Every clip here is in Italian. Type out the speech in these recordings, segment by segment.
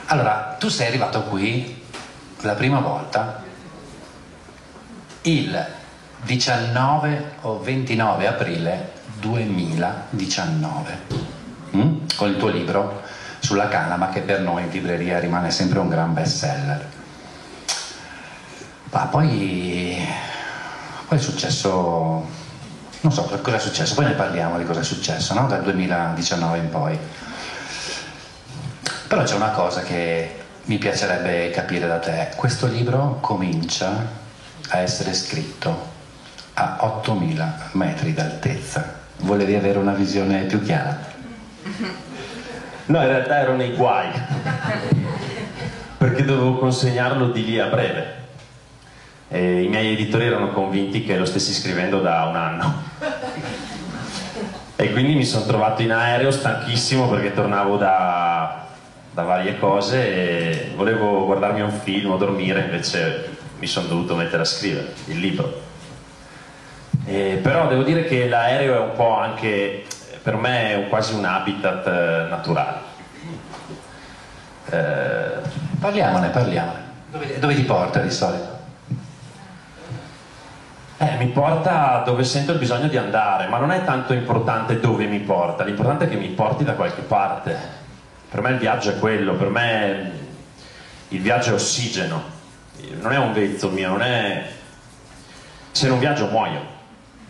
Allora, tu sei arrivato qui la prima volta il 19 o 29 aprile 2019 con il tuo libro sulla canapa, che per noi in libreria rimane sempre un gran best seller. Ma poi è successo, non so cosa è successo, poi ne parliamo di cosa è successo, no? Dal 2019 in poi. Però c'è una cosa che mi piacerebbe capire da te. Questo libro comincia a essere scritto a 8000 metri d'altezza. Volevi avere una visione più chiara? No, in realtà ero nei guai, perché dovevo consegnarlo di lì a breve. E i miei editori erano convinti che lo stessi scrivendo da un anno. E quindi mi sono trovato in aereo stanchissimo perché tornavo da varie cose e volevo guardarmi un film o dormire, invece mi sono dovuto mettere a scrivere il libro. Però devo dire che l'aereo è un po' anche, per me è quasi un habitat naturale. Parliamone. Dove ti porta di solito? Mi porta dove sento il bisogno di andare, ma non è tanto importante dove mi porta, l'importante è che mi porti da qualche parte. Per me il viaggio è quello, per me il viaggio è ossigeno, non è un vezzo mio, non è... Se non viaggio muoio,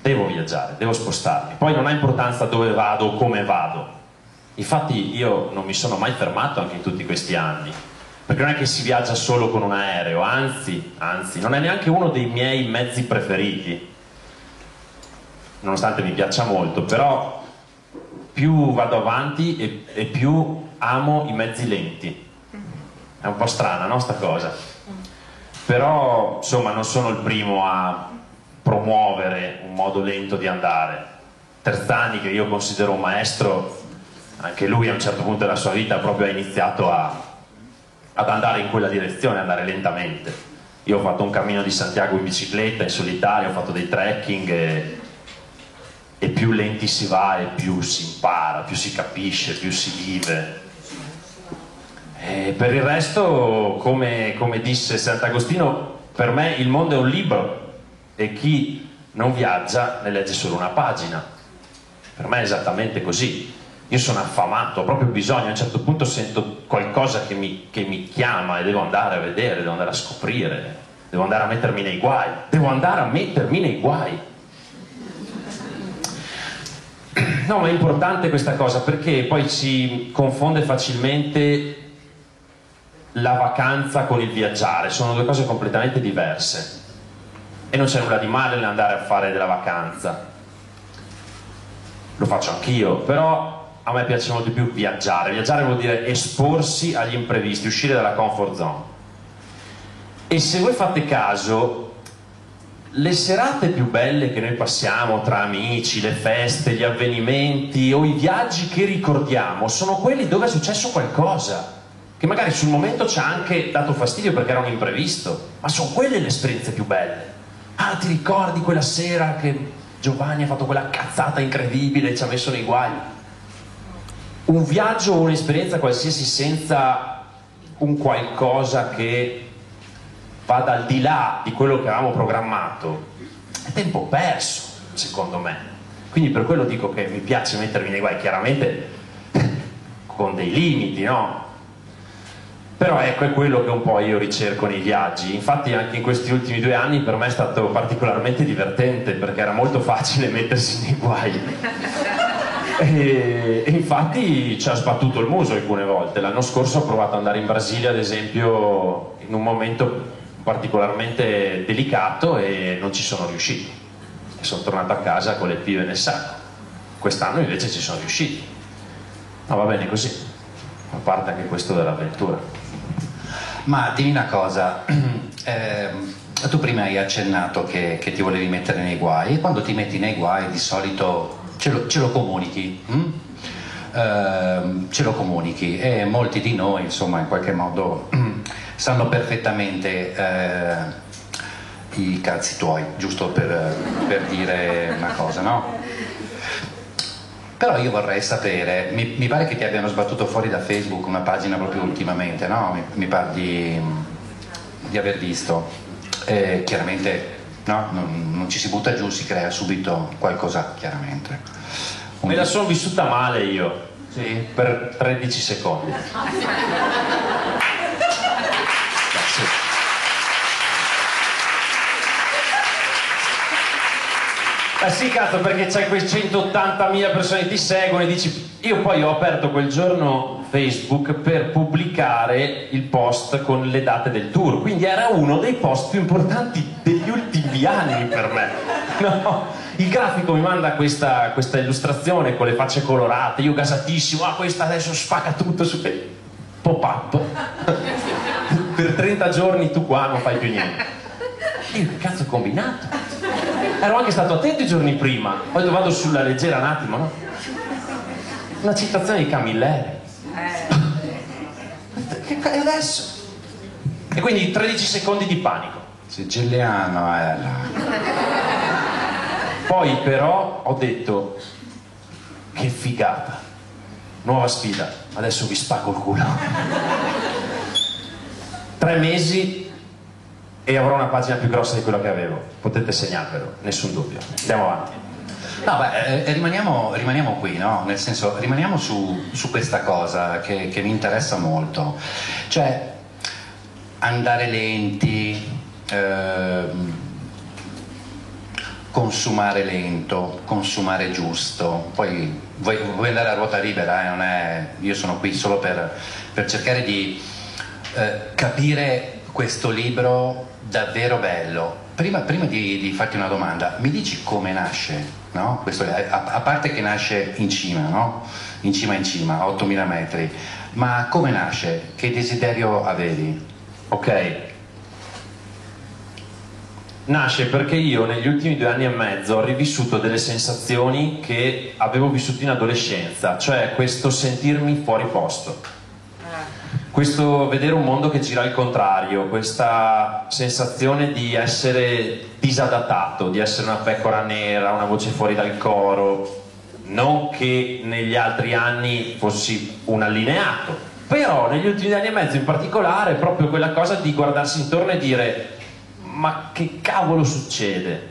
devo viaggiare, devo spostarmi, poi non ha importanza dove vado o come vado. Infatti io non mi sono mai fermato anche in tutti questi anni, perché non è che si viaggia solo con un aereo, anzi, non è neanche uno dei miei mezzi preferiti, nonostante mi piaccia molto, però più vado avanti e più amo i mezzi lenti. È un po' strana, no, sta cosa? Però, insomma, non sono il primo a promuovere un modo lento di andare. Terzani, che io considero un maestro, anche lui a un certo punto della sua vita proprio ha iniziato ad andare in quella direzione, andare lentamente. Io ho fatto un cammino di Santiago in bicicletta, in solitario, ho fatto dei trekking e più lenti si va e più si impara, più si capisce, più si vive. E per il resto, come disse Sant'Agostino, per me il mondo è un libro e chi non viaggia ne legge solo una pagina. Per me è esattamente così. Io sono affamato, ho proprio bisogno, a un certo punto sento qualcosa che mi chiama e devo andare a vedere, devo andare a scoprire, devo andare a mettermi nei guai, No, ma è importante questa cosa perché poi si confonde facilmente la vacanza con il viaggiare, sono due cose completamente diverse e non c'è nulla di male nell'andare a fare della vacanza, lo faccio anch'io, però a me piace molto di più viaggiare. Viaggiare vuol dire esporsi agli imprevisti, uscire dalla comfort zone. E se voi fate caso, le serate più belle che noi passiamo tra amici, le feste, gli avvenimenti o i viaggi che ricordiamo sono quelli dove è successo qualcosa che magari sul momento ci ha anche dato fastidio perché era un imprevisto, ma sono quelle le esperienze più belle. Ah, ti ricordi quella sera che Giovanni ha fatto quella cazzata incredibile e ci ha messo nei guai? Un viaggio o un'esperienza qualsiasi senza un qualcosa che vada al di là di quello che avevamo programmato è tempo perso, secondo me. Quindi per quello dico che mi piace mettermi nei guai, chiaramente con dei limiti, no? Però ecco, è quello che un po' io ricerco nei viaggi. Infatti anche in questi ultimi 2 anni per me è stato particolarmente divertente perché era molto facile mettersi nei guai. E infatti ci ha sbattuto il muso alcune volte. L'anno scorso ho provato ad andare in Brasile, ad esempio, in un momento particolarmente delicato e non ci sono riusciti. E sono tornato a casa con le pive nel sacco. Quest'anno invece ci sono riusciti. Ma va bene così, fa parte anche questo dell'avventura. Ma dimmi una cosa, tu prima hai accennato che ti volevi mettere nei guai, e quando ti metti nei guai di solito ce lo comunichi, ce lo comunichi, e molti di noi insomma in qualche modo sanno perfettamente i cazzi tuoi, giusto per dire una cosa, no? Però io vorrei sapere, mi pare che ti abbiano sbattuto fuori da Facebook una pagina proprio ultimamente, no? Mi pare di aver visto. Chiaramente no, non ci si butta giù, si crea subito qualcosa, chiaramente. Me la sono vissuta male io, sì, per 13 secondi. Sì. Sì, cazzo, perché c'hai quei 180.000 persone che ti seguono e dici... Io poi ho aperto quel giorno Facebook per pubblicare il post con le date del tour, quindi era uno dei post più importanti degli ultimi anni per me. No, il grafico mi manda questa illustrazione con le facce colorate, io gasatissimo, questa adesso spacca tutto su... Pop-up. Per 30 giorni tu qua non fai più niente. Io che cazzo ho combinato? Ero anche stato attento i giorni prima, poi vado sulla leggera un attimo, no? Una citazione di Camilleri. E adesso? E quindi 13 secondi di panico. Siciliano là. Poi però ho detto, che figata, nuova sfida, adesso vi spacco il culo. 3 mesi e avrò una pagina più grossa di quella che avevo, potete segnarvelo, nessun dubbio. Andiamo avanti. No, beh, rimaniamo qui, no? Nel senso, rimaniamo su questa cosa che mi interessa molto. Cioè, andare lenti, consumare lento, consumare giusto. Poi vuoi andare a ruota libera, non è... Io sono qui solo per cercare di capire questo libro davvero bello. Prima di farti una domanda, mi dici come nasce? No? Questo, a parte che nasce in cima, no? In cima, a 8000 metri, ma come nasce? Che desiderio avevi? Ok, nasce perché io negli ultimi 2 anni e mezzo ho rivissuto delle sensazioni che avevo vissuto in adolescenza, cioè questo sentirmi fuori posto, questo vedere un mondo che gira al contrario, questa sensazione di essere disadattato, di essere una pecora nera, una voce fuori dal coro. Non che negli altri anni fossi un allineato, però negli ultimi 2 anni e mezzo in particolare proprio quella cosa di guardarsi intorno e dire ma che cavolo succede?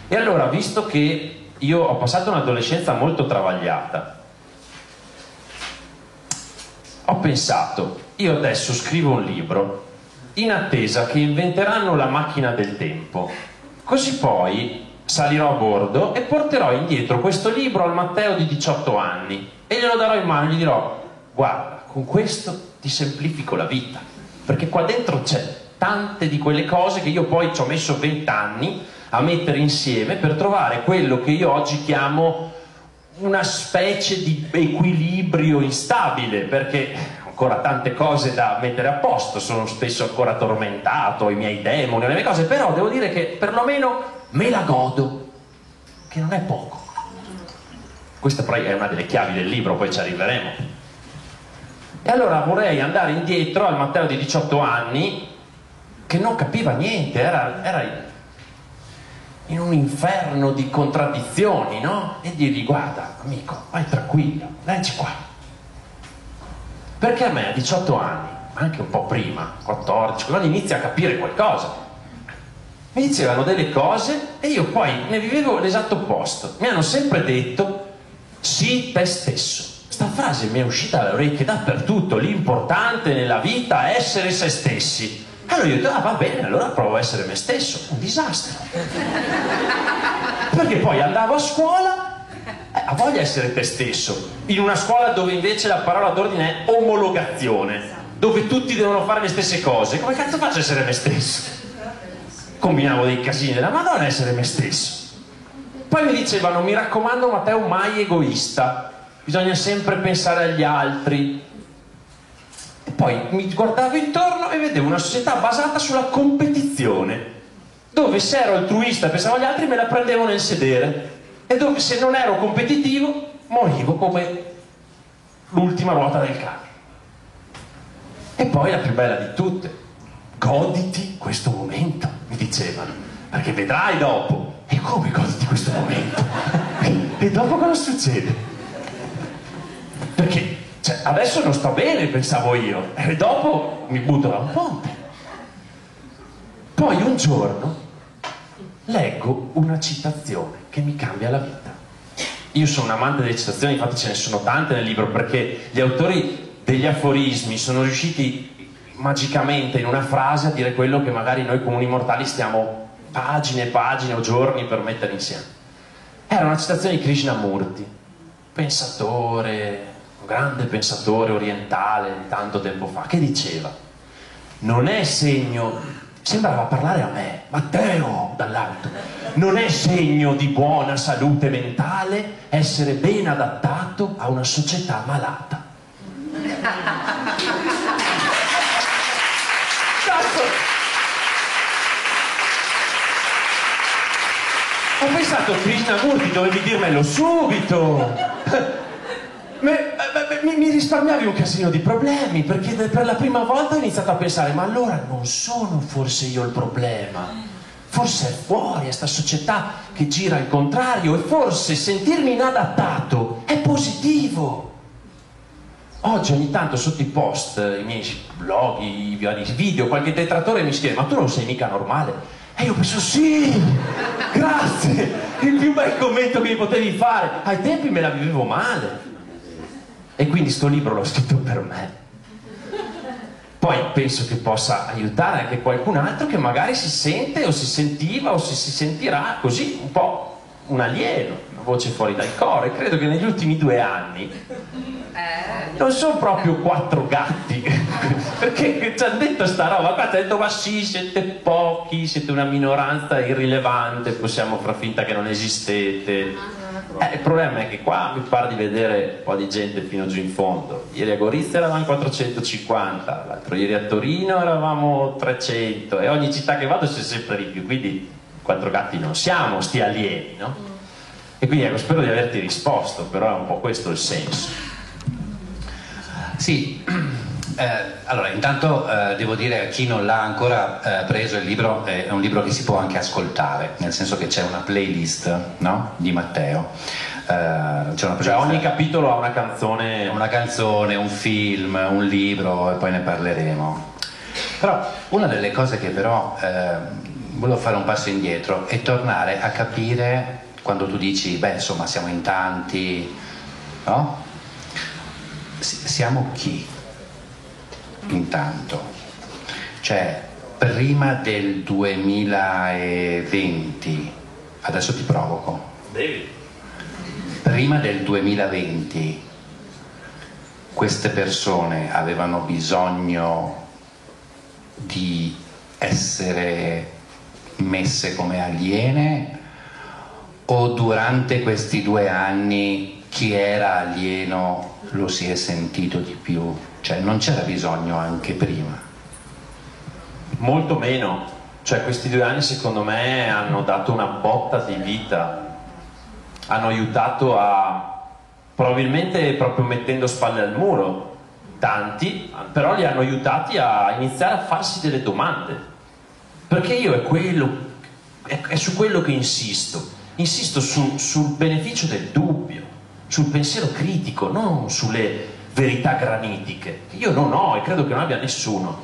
E allora, visto che io ho passato un'adolescenza molto travagliata, ho pensato, io adesso scrivo un libro in attesa che inventeranno la macchina del tempo, così poi salirò a bordo e porterò indietro questo libro al Matteo di 18 anni e glielo darò in mano e gli dirò guarda, con questo ti semplifico la vita, perché qua dentro c'è tante di quelle cose che io poi ci ho messo 20 anni a mettere insieme per trovare quello che io oggi chiamo una specie di equilibrio instabile, perché ho ancora tante cose da mettere a posto, sono spesso ancora tormentato, i miei demoni, le mie cose, però devo dire che perlomeno me la godo, che non è poco. Questa poi è una delle chiavi del libro, poi ci arriveremo. E allora vorrei andare indietro al Matteo di 18 anni che non capiva niente, era in un inferno di contraddizioni, no? E dirgli guarda amico, vai tranquillo, leggi qua, perché a me a 18 anni, ma anche un po' prima, 14, quando inizia a capire qualcosa, mi dicevano delle cose e io poi ne vivevo l'esatto opposto. Mi hanno sempre detto sii te stesso. Sta frase mi è uscita dalle orecchie dappertutto, l'importante nella vita è essere se stessi. Allora io ho detto, va bene, allora provo a essere me stesso. Un disastro. Perché poi andavo a scuola, a voglia essere te stesso, in una scuola dove invece la parola d'ordine è omologazione, dove tutti devono fare le stesse cose. Come cazzo faccio a essere me stesso? Combinavo dei casini della Madonna a essere me stesso. Poi mi dicevano, mi raccomando Matteo, mai egoista, bisogna sempre pensare agli altri. E poi mi guardavo intorno e vedevo una società basata sulla competizione, dove se ero altruista e pensavo agli altri me la prendevo nel sedere, e dove se non ero competitivo morivo come l'ultima ruota del carro. E poi la più bella di tutte, goditi questo momento, mi dicevano, perché vedrai dopo. E come goditi questo momento? E dopo cosa succede? Perché cioè, adesso non sto bene, pensavo io, e dopo mi butto da un ponte. Poi un giorno leggo una citazione che mi cambia la vita. Io sono un amante delle citazioni, infatti ce ne sono tante nel libro, perché gli autori degli aforismi sono riusciti magicamente in una frase a dire quello che magari noi comuni mortali stiamo pagine e pagine o giorni per mettere insieme. Era una citazione di Krishnamurti, pensatore, un grande pensatore orientale di tanto tempo fa, che diceva: non è segno, sembrava parlare a me, Matteo, dall'alto, non è segno di buona salute mentale essere ben adattato a una società malata. Ho pensato, Krishnamurti, dovevi dirmelo subito. Mi risparmiavi un casino di problemi, perché per la prima volta ho iniziato a pensare: ma allora non sono forse io il problema, forse è fuori, è sta società che gira al contrario, e forse sentirmi inadattato è positivo. Oggi ogni tanto sotto i post, i miei blog, i video, qualche detrattore mi scrive: ma tu non sei mica normale? E io penso: sì, grazie, il più bel commento che mi potevi fare, ai tempi me la vivevo male. E quindi sto libro l'ho scritto per me. Poi penso che possa aiutare anche qualcun altro che magari si sente o si sentiva o si sentirà così un po' un alieno, una voce fuori dal coro. E credo che negli ultimi 2 anni non sono proprio 4 gatti, perché ci hanno detto sta roba qua, ci hanno detto: ma sì, siete pochi, siete una minoranza irrilevante, possiamo far finta che non esistete. Il problema è che qua mi pare di vedere un po' di gente fino giù in fondo. Ieri a Gorizia eravamo 450, l'altro ieri a Torino eravamo 300, e ogni città che vado c'è sempre di più, quindi 4 gatti non siamo, sti alieni, no? E quindi ecco, spero di averti risposto, però è un po' questo il senso. Sì, allora intanto devo dire a chi non l'ha ancora preso il libro, è un libro che si può anche ascoltare, nel senso che c'è una playlist, no? Di Matteo. C'è una Cioè ogni capitolo ha una canzone, un film, un libro, e poi ne parleremo. Però una delle cose che però volevo fare un passo indietro e tornare a capire, quando tu dici: beh, insomma, siamo in tanti, no? Siamo chi? Intanto, cioè, prima del 2020, adesso ti provoco, devi. Prima del 2020 queste persone avevano bisogno di essere messe come aliene, o durante questi 2 anni chi era alieno lo si è sentito di più? Cioè, non c'era bisogno anche prima? Molto meno. Cioè questi 2 anni secondo me hanno dato una botta di vita, hanno aiutato a, probabilmente proprio mettendo spalle al muro, tanti, però li hanno aiutati a iniziare a farsi delle domande, perché io è su quello che insisto sul beneficio del dubbio, sul pensiero critico, non sulle verità granitiche, che io non ho e credo che non abbia nessuno.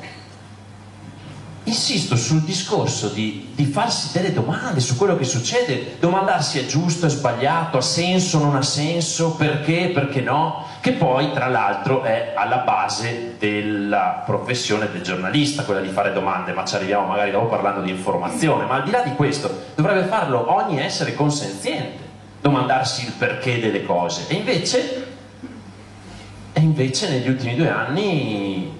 Insisto sul discorso di farsi delle domande su quello che succede, domandarsi: è giusto, è sbagliato, ha senso, non ha senso, perché no, che poi tra l'altro è alla base della professione del giornalista, quella di fare domande, ma ci arriviamo magari dopo parlando di informazione. Ma al di là di questo dovrebbe farlo ogni essere consenziente, domandarsi il perché delle cose. E invece negli ultimi 2 anni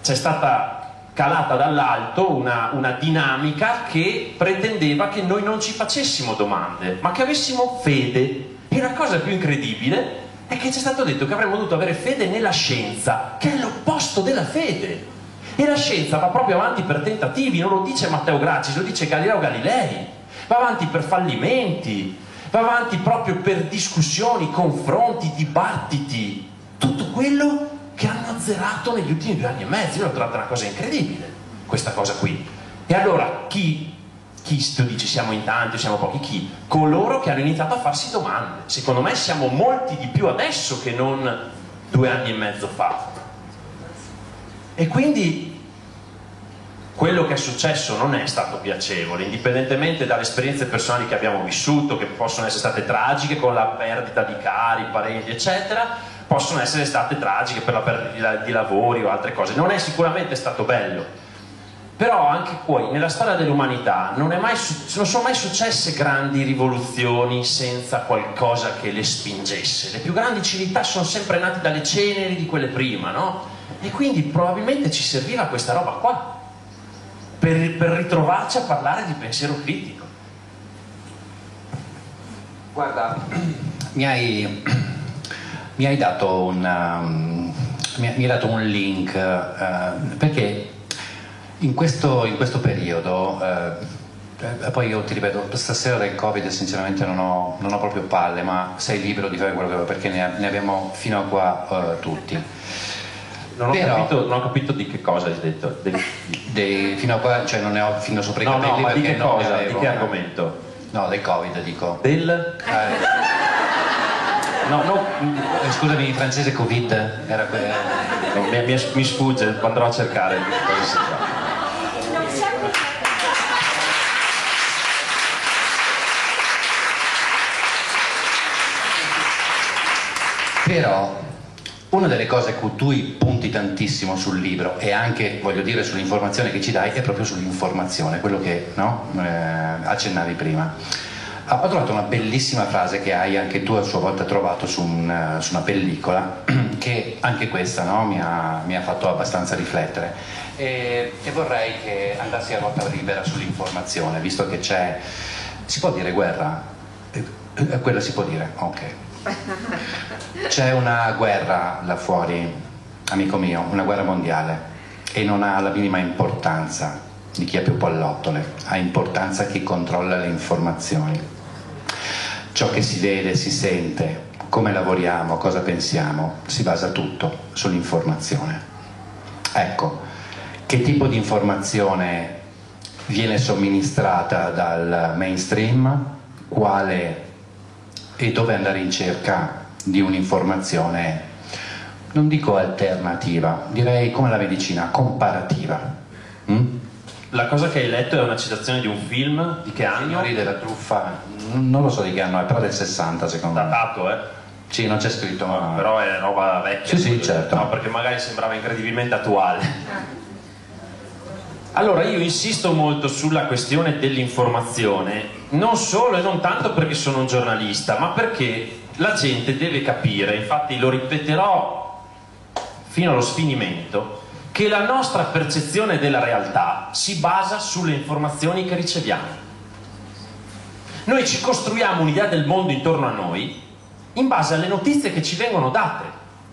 c'è stata calata dall'alto una dinamica che pretendeva che noi non ci facessimo domande, ma che avessimo fede. E la cosa più incredibile è che ci è stato detto che avremmo dovuto avere fede nella scienza, che è l'opposto della fede. E la scienza va proprio avanti per tentativi, non lo dice Matteo Gracchi, lo dice Galileo Galilei. Va avanti per fallimenti, va avanti proprio per discussioni, confronti, dibattiti, tutto quello che hanno azzerato negli ultimi 2 anni e mezzo. Io l'ho trovata una cosa incredibile, questa cosa qui. E allora chi tu dici siamo in tanti o siamo pochi? Chi? Coloro che hanno iniziato a farsi domande. Secondo me siamo molti di più adesso che non 2 anni e mezzo fa. E quindi quello che è successo non è stato piacevole, indipendentemente dalle esperienze personali che abbiamo vissuto, che possono essere state tragiche con la perdita di cari, parenti, eccetera, possono essere state tragiche per la perdita di lavori o altre cose. Non è sicuramente stato bello. Però anche poi nella storia dell'umanità non sono mai successe grandi rivoluzioni senza qualcosa che le spingesse. Le più grandi civiltà sono sempre nate dalle ceneri di quelle prima, no? E quindi probabilmente ci serviva questa roba qua per ritrovarci a parlare di pensiero critico. Guarda, mi hai dato un link perché in questo periodo, poi io ti ripeto, stasera del Covid sinceramente non ho proprio palle, ma sei libero di fare quello che vuoi, perché ne abbiamo fino a qua tutti. Non ho capito di che cosa hai detto. Fino a qua, cioè non ne ho fino sopra i capelli. No, ma di perché che non ne cosa? avevo. Di che argomento? No, del Covid dico. No, scusami, in francese Covid era no, mi sfugge, andrò a cercare di cosa si tratta. Però una delle cose a cui tu punti tantissimo sul libro, e anche, voglio dire, sull'informazione che ci dai, è proprio sull'informazione, quello che accennavi prima. Ho trovato una bellissima frase che hai anche tu a sua volta trovato su una pellicola, che anche questa mi ha fatto abbastanza riflettere, e vorrei che andassi a ruota libera sull'informazione, visto che si può dire guerra? Quella si può dire, ok. C'è una guerra là fuori, amico mio, una guerra mondiale, e non ha la minima importanza di chi ha più pallottole, ha importanza chi controlla le informazioni. Ciò che si vede, si sente, come lavoriamo, cosa pensiamo, si basa tutto sull'informazione. Ecco, che tipo di informazione viene somministrata dal mainstream, quale e dove andare in cerca di un'informazione, non dico alternativa, direi come la medicina, comparativa. La cosa che hai letto è una citazione di un film di che anno? Signori della truffa, non lo so di che anno è, però del 60 secondo me. Datato, Sì, non c'è scritto, ma... Però è roba vecchia. Sì, certo. No, perché magari sembrava incredibilmente attuale. Allora, io insisto molto sulla questione dell'informazione, non solo e non tanto perché sono un giornalista, ma perché la gente deve capire, infatti lo ripeterò fino allo sfinimento, che la nostra percezione della realtà si basa sulle informazioni che riceviamo. Noi ci costruiamo un'idea del mondo intorno a noi in base alle notizie che ci vengono date.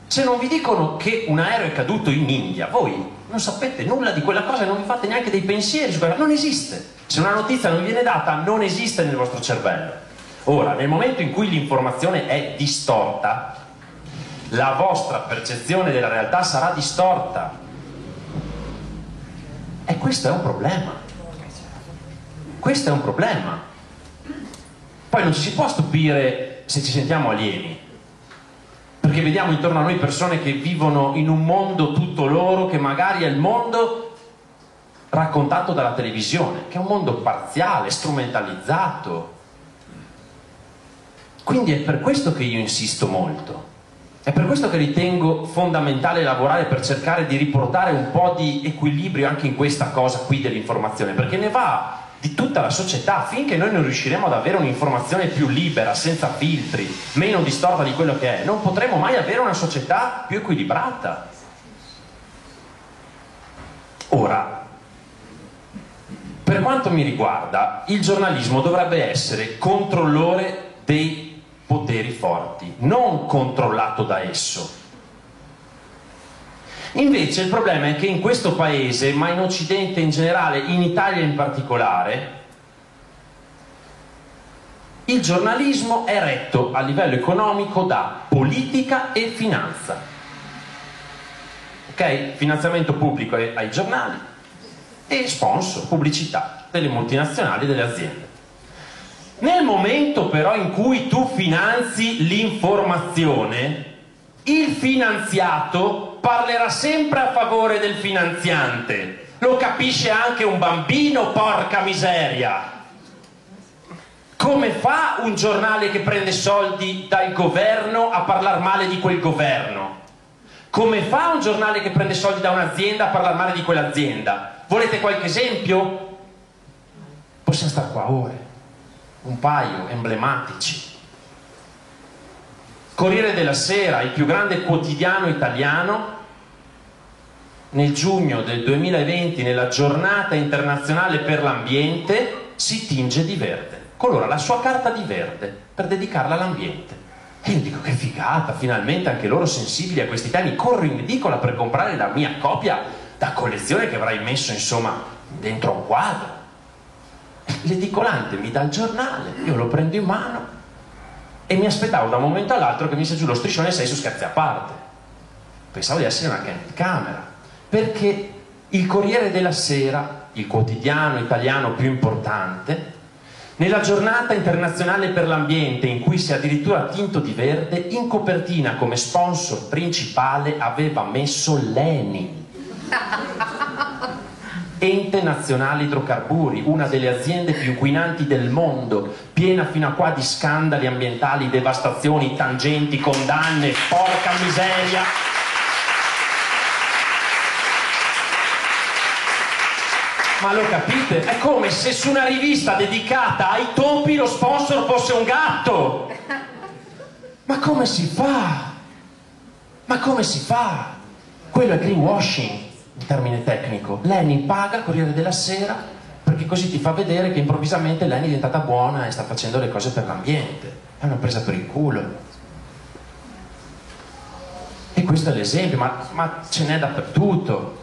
Se non vi dicono che un aereo è caduto in India, voi non sapete nulla di quella cosa e non vi fate neanche dei pensieri su quella. Non esiste. Se una notizia non vi viene data, non esiste nel vostro cervello. Ora, nel momento in cui l'informazione è distorta, la vostra percezione della realtà sarà distorta. E questo è un problema. Questo è un problema. Poi non ci si può stupire se ci sentiamo alieni, perché vediamo intorno a noi persone che vivono in un mondo tutto loro, che magari è il mondo raccontato dalla televisione, che è un mondo parziale, strumentalizzato. Quindi è per questo che io insisto molto. È per questo che ritengo fondamentale lavorare per cercare di riportare un po' di equilibrio anche in questa cosa qui dell'informazione, perché ne va di tutta la società. Finché noi non riusciremo ad avere un'informazione più libera, senza filtri, meno distorta di quello che è, non potremo mai avere una società più equilibrata. Ora, per quanto mi riguarda, il giornalismo dovrebbe essere controllore dei poteri forti, non controllato da esso. Invece il problema è che in questo paese, ma in Occidente in generale, in Italia in particolare, il giornalismo è retto a livello economico da politica e finanza. Ok? Finanziamento pubblico ai giornali e sponsor, pubblicità delle multinazionali e delle aziende. Nel momento però in cui tu finanzi l'informazione, Il finanziato parlerà sempre a favore del finanziante. Lo capisce anche un bambino, porca miseria. Come fa un giornale che prende soldi dal governo a parlare male di quel governo? Come fa un giornale che prende soldi da un'azienda a parlare male di quell'azienda? Volete qualche esempio? Possiamo stare qua ore, un paio emblematici. Corriere della Sera, il più grande quotidiano italiano, nel giugno del 2020, nella giornata internazionale per l'ambiente, si tinge di verde, colora la sua carta di verde per dedicarla all'ambiente. E io dico, che figata, finalmente anche loro sensibili a questi temi. Corro in edicola per comprare la mia copia da collezione che avrai messo, insomma, dentro un quadro. L'edicolante mi dà il giornale, io lo prendo in mano e mi aspettavo da un momento all'altro che mi sia giù lo striscione e sei su Scherzi a parte. Pensavo di essere una camera, perché il Corriere della Sera, il quotidiano italiano più importante, nella giornata internazionale per l'ambiente, in cui si è addirittura tinto di verde, in copertina come sponsor principale aveva messo l'ENI, Ente Nazionale Idrocarburi, una delle aziende più inquinanti del mondo, piena fino a qua di scandali ambientali, devastazioni, tangenti, condanne, porca miseria. Ma lo capite? È come se su una rivista dedicata ai topi lo sponsor fosse un gatto. Ma come si fa? Ma come si fa? Quello è greenwashing, in termine tecnico. L'ENI paga il Corriere della Sera perché così ti fa vedere che improvvisamente l'ENI è diventata buona e sta facendo le cose per l'ambiente. È una presa per il culo. E questo è l'esempio, ma ce n'è dappertutto.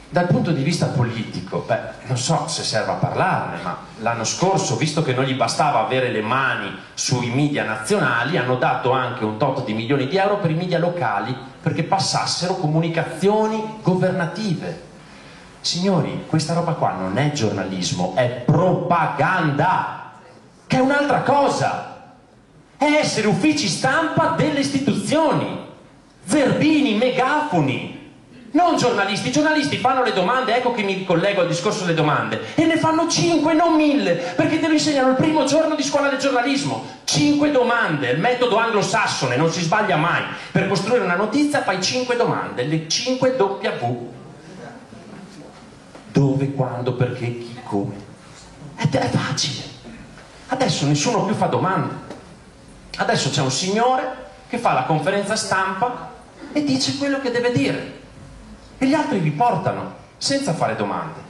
Dal punto di vista politico, non so se serve a parlarne, ma l'anno scorso, visto che non gli bastava avere le mani sui media nazionali, hanno dato anche un tot di milioni di euro per i media locali perché passassero comunicazioni governative. Signori, questa roba qua non è giornalismo, è propaganda, che è un'altra cosa. È essere uffici stampa delle istituzioni, zerbini, megafoni. Non giornalisti, i giornalisti fanno le domande, ecco che mi ricollego al discorso delle domande, e ne fanno 5, non 1000, perché te lo insegnano il primo giorno di scuola del giornalismo. 5 domande, il metodo anglosassone, non si sbaglia mai. Per costruire una notizia fai 5 domande, le 5 W. Dove, quando, perché, chi, come. È facile. Adesso nessuno più fa domande. Adesso c'è un signore che fa la conferenza stampa e dice quello che deve dire. E gli altri riportano, senza fare domande.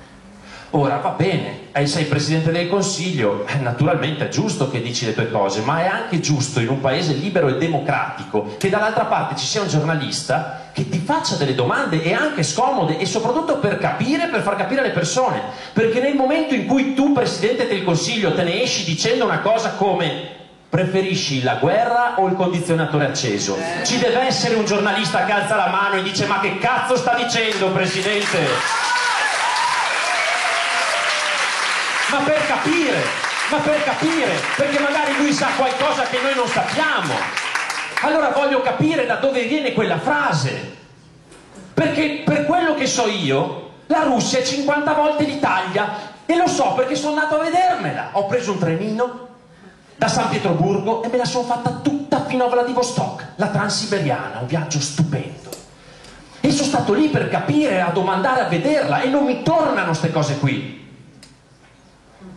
Ora, va bene, sei Presidente del Consiglio, naturalmente è giusto che dici le tue cose, ma è anche giusto in un paese libero e democratico che dall'altra parte ci sia un giornalista che ti faccia delle domande e anche scomode, e soprattutto per capire, per far capire alle persone. Perché nel momento in cui tu, Presidente del Consiglio, te ne esci dicendo una cosa come: preferisci la guerra o il condizionatore acceso? Ci deve essere un giornalista che alza la mano e dice: ma che cazzo sta dicendo, Presidente? Ma per capire, perché magari lui sa qualcosa che noi non sappiamo. Allora voglio capire da dove viene quella frase. Perché per quello che so io, la Russia è 50 volte l'Italia, e lo so perché sono andato a vedermela. Ho preso un trenino da San Pietroburgo e me la sono fatta tutta fino a Vladivostok, la Transiberiana, un viaggio stupendo. E sono stato lì per capire, a domandare, a vederla, e non mi tornano ste cose qui.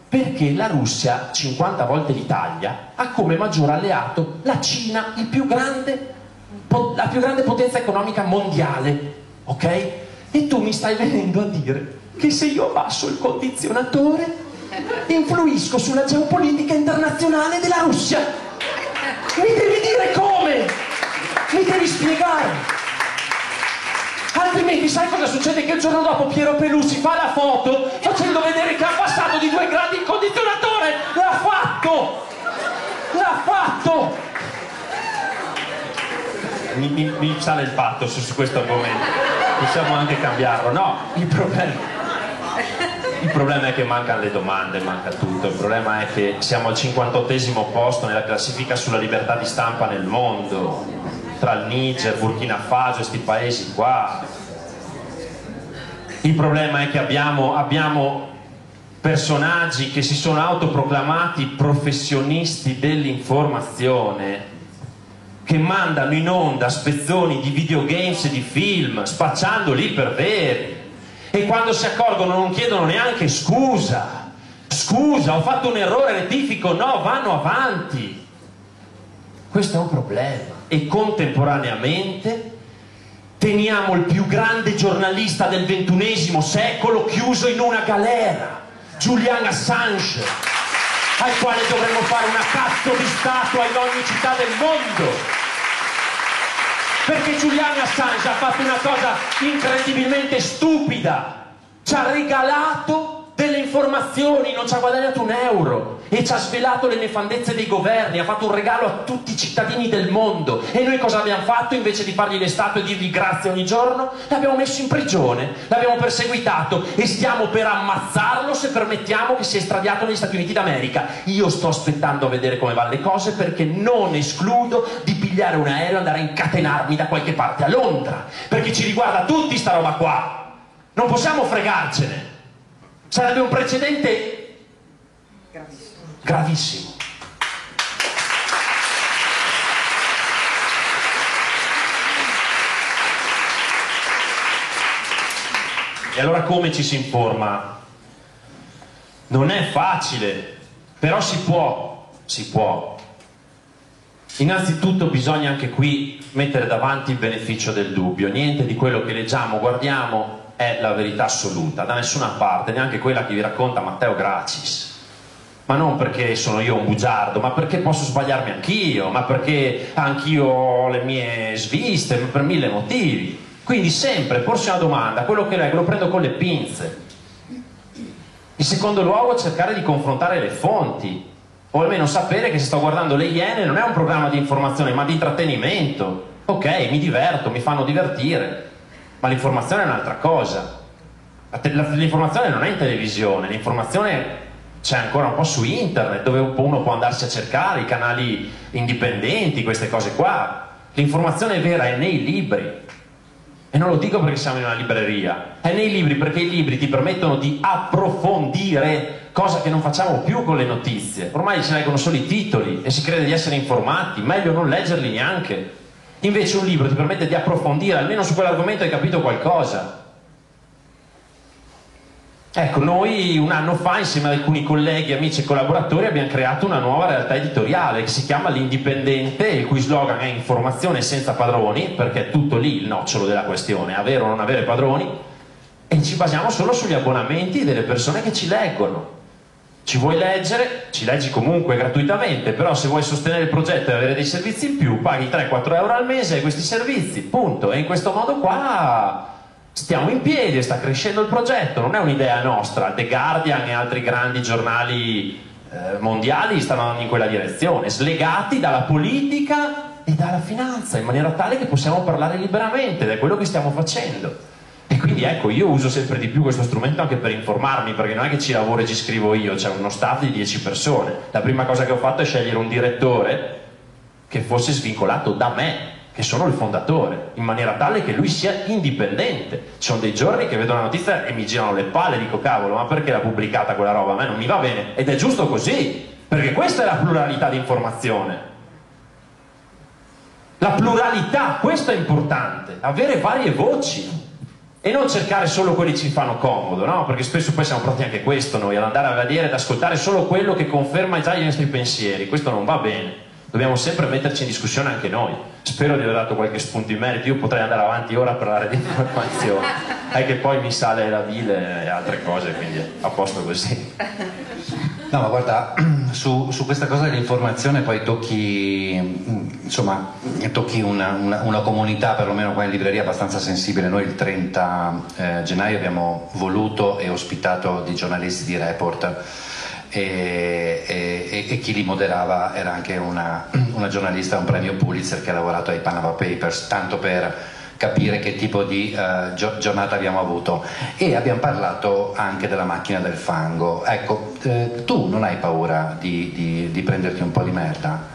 Perché la Russia, 50 volte l'Italia, ha come maggior alleato la Cina, la più grande potenza economica mondiale, ok? E tu mi stai venendo a dire che se io abbasso il condizionatore influisco sulla geopolitica internazionale della Russia. Mi devi dire come, mi devi spiegare, altrimenti sai cosa succede? Che il giorno dopo Piero Pelù si fa la foto facendo vedere che ha passato di 2 gradi il condizionatore. L'ha fatto. Mi sale il patto su questo argomento, possiamo anche cambiarlo. No, il problema è che mancano le domande, manca tutto. Il problema è che siamo al 58esimo posto nella classifica sulla libertà di stampa nel mondo. tra il Niger, Burkina Faso e questi paesi qua. Il problema è che abbiamo personaggi che si sono autoproclamati professionisti dell'informazione, che mandano in onda spezzoni di videogames e di film, spacciandoli per veri, e quando si accorgono non chiedono neanche scusa, ho fatto un errore, rettifico, no, vanno avanti. Questo è un problema. E contemporaneamente teniamo il più grande giornalista del XXI secolo chiuso in una galera, Julian Assange, al quale dovremmo fare una cazzo di statua in ogni città del mondo, perché Julian Assange ha fatto una cosa incredibilmente stupida: ci ha regalato delle informazioni, non ci ha guadagnato un euro, e ci ha svelato le nefandezze dei governi, ha fatto un regalo a tutti i cittadini del mondo. E noi cosa abbiamo fatto? Invece di fargli le statue e dirgli grazie ogni giorno, l'abbiamo messo in prigione, l'abbiamo perseguitato e stiamo per ammazzarlo se permettiamo che sia estradiato negli Stati Uniti d'America. Io sto aspettando a vedere come vanno le cose, perché non escludo di pigliare un aereo e andare a incatenarmi da qualche parte a Londra, perché ci riguarda tutti sta roba qua, non possiamo fregarcene. Sarebbe un precedente gravissimo. E allora come ci si informa? Non è facile, però si può. Innanzitutto bisogna anche qui mettere davanti il beneficio del dubbio. Niente di quello che leggiamo, guardiamo è la verità assoluta, da nessuna parte, neanche quella che vi racconta Matteo Gracis. Ma non perché sono io un bugiardo, ma perché posso sbagliarmi anch'io, ma perché anch'io ho le mie sviste, per mille motivi. Quindi sempre porsi una domanda, quello che leggo lo prendo con le pinze. In secondo luogo cercare di confrontare le fonti, o almeno sapere che se sto guardando Le Iene non è un programma di informazione ma di intrattenimento. Ok, mi diverto, mi fanno divertire, ma l'informazione è un'altra cosa. L'informazione non è in televisione, l'informazione c'è ancora un po' su internet, dove uno può andarsi a cercare i canali indipendenti, queste cose qua. L'informazione vera è nei libri, e non lo dico perché siamo in una libreria, è nei libri, perché i libri ti permettono di approfondire, cosa che non facciamo più con le notizie. Ormai si leggono solo i titoli e si crede di essere informati, meglio non leggerli neanche. Invece un libro ti permette di approfondire, almeno su quell'argomento hai capito qualcosa. Ecco, noi un anno fa, insieme ad alcuni colleghi, amici e collaboratori, abbiamo creato una nuova realtà editoriale che si chiama L'Indipendente, il cui slogan è informazione senza padroni, perché è tutto lì il nocciolo della questione, avere o non avere padroni, e ci basiamo solo sugli abbonamenti delle persone che ci leggono. Ci vuoi leggere? Ci leggi comunque gratuitamente, però se vuoi sostenere il progetto e avere dei servizi in più, paghi 3-4 euro al mese e questi servizi, punto. E in questo modo qua stiamo in piedi, sta crescendo il progetto, non è un'idea nostra. The Guardian e altri grandi giornali mondiali stanno andando in quella direzione, slegati dalla politica e dalla finanza, in maniera tale che possiamo parlare liberamente, ed è quello che stiamo facendo. E quindi ecco, io uso sempre di più questo strumento anche per informarmi, perché non è che ci lavoro e ci scrivo io, c'è uno staff di 10 persone. La prima cosa che ho fatto è scegliere un direttore che fosse svincolato da me, che sono il fondatore, in maniera tale che lui sia indipendente. Ci sono dei giorni che vedo la notizia e mi girano le palle, dico cavolo, ma perché l'ha pubblicata quella roba? A me non mi va bene, ed è giusto così, perché questa è la pluralità di informazione. La pluralità, questo è importante, avere varie voci. E non cercare solo quelli che ci fanno comodo, no? Perché spesso poi siamo pronti anche questo noi, ad andare a vedere, ad ascoltare solo quello che conferma già i nostri pensieri. Questo non va bene, dobbiamo sempre metterci in discussione anche noi. Spero di aver dato qualche spunto in merito, io potrei andare avanti ora a parlare di informazioni, è che poi mi sale la bile e altre cose, quindi a posto così. No, ma guarda, su questa cosa dell'informazione poi tocchi, insomma, tocchi una comunità, perlomeno qua in libreria, abbastanza sensibile. Noi il 30 gennaio abbiamo voluto e ospitato dei giornalisti di Report e chi li moderava era anche una giornalista, un premio Pulitzer che ha lavorato ai Panama Papers, tanto per capire che tipo di giornata abbiamo avuto, e abbiamo parlato anche della macchina del fango. Ecco, tu non hai paura di prenderti un po' di merda?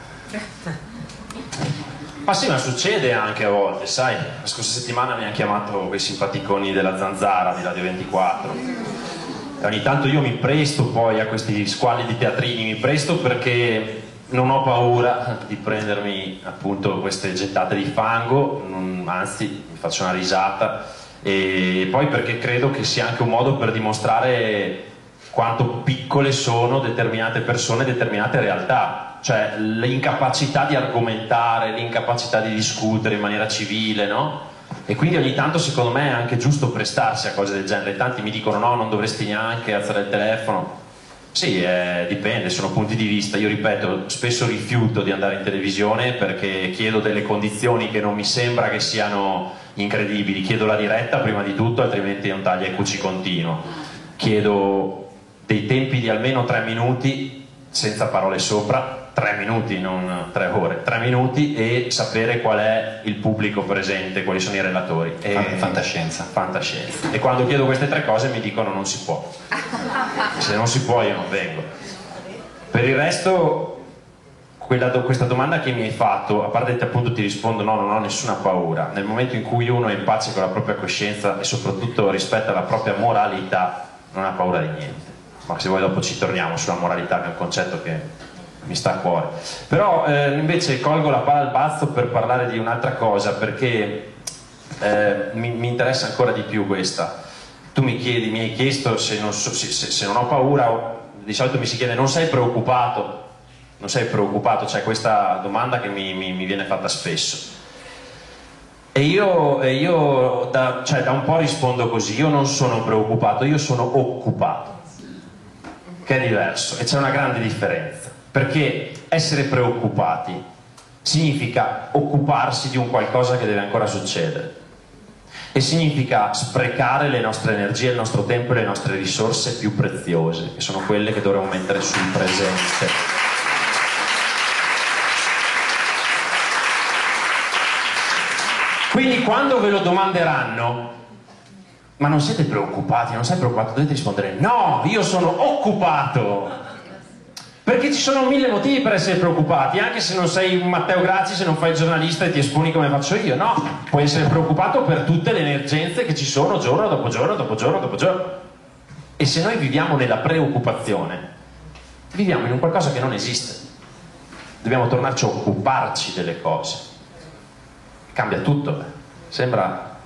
Ma sì, ma succede anche a volte, sai, la scorsa settimana mi ha chiamato quei simpaticoni della Zanzara di Radio 24 e ogni tanto io mi presto poi a questi squalli di teatrini, mi presto perché non ho paura di prendermi appunto queste gettate di fango, anzi mi faccio una risata, e poi perché credo che sia anche un modo per dimostrare quanto piccole sono determinate persone, determinate realtà, cioè l'incapacità di argomentare, l'incapacità di discutere in maniera civile, no? E quindi ogni tanto secondo me è anche giusto prestarsi a cose del genere. Tanti mi dicono no, non dovresti neanche alzare il telefono. Sì, dipende, sono punti di vista. Io ripeto, spesso rifiuto di andare in televisione perché chiedo delle condizioni che non mi sembra che siano incredibili. Chiedo la diretta prima di tutto, altrimenti è un taglia e cuci continuo. Chiedo dei tempi di almeno 3 minuti, senza parole sopra, 3 minuti, non 3 ore, 3 minuti, e sapere qual è il pubblico presente, quali sono i relatori. Fantascienza. Fantascienza. E quando chiedo queste 3 cose mi dicono non si può. Se non si può io non vengo. Per il resto, questa domanda che mi hai fatto, a parte che appunto ti rispondo no, non ho nessuna paura. Nel momento in cui uno è in pace con la propria coscienza e soprattutto rispetta la propria moralità, non ha paura di niente. Ma se vuoi dopo ci torniamo sulla moralità, che è un concetto che mi sta a cuore. Però invece colgo la palla al balzo per parlare di un'altra cosa, perché mi interessa ancora di più questa. Tu mi hai chiesto se non ho paura, di solito mi si chiede non sei preoccupato? Non sei preoccupato? C'è questa domanda che mi viene fatta spesso. E io da un po' rispondo così: io non sono preoccupato, io sono occupato, che è diverso, e c'è una grande differenza, perché essere preoccupati significa occuparsi di un qualcosa che deve ancora succedere, e significa sprecare le nostre energie, il nostro tempo e le nostre risorse più preziose, che sono quelle che dovremmo mettere sul presente. Quindi quando ve lo domanderanno, ma non siete preoccupati, non sei preoccupato, dovete rispondere no, io sono occupato, perché ci sono 1000 motivi per essere preoccupati, anche se non sei un Matteo Grassi, se non fai il giornalista e ti esponi come faccio io. No, puoi essere preoccupato per tutte le emergenze che ci sono giorno dopo giorno dopo giorno dopo giorno. E se noi viviamo nella preoccupazione, viviamo in un qualcosa che non esiste. Dobbiamo tornarci a occuparci delle cose. Cambia tutto, sembra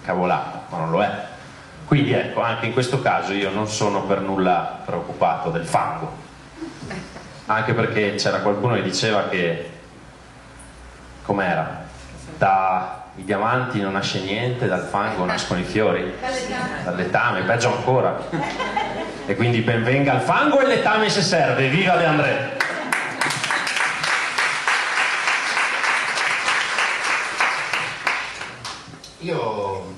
cavolata, ma non lo è. Quindi ecco, anche in questo caso io non sono per nulla preoccupato del fango, anche perché c'era qualcuno che diceva che, com'era, dai diamanti non nasce niente, dal fango nascono i fiori, dal letame, peggio ancora. E quindi ben venga il fango e il letame se serve. Viva De André! Io,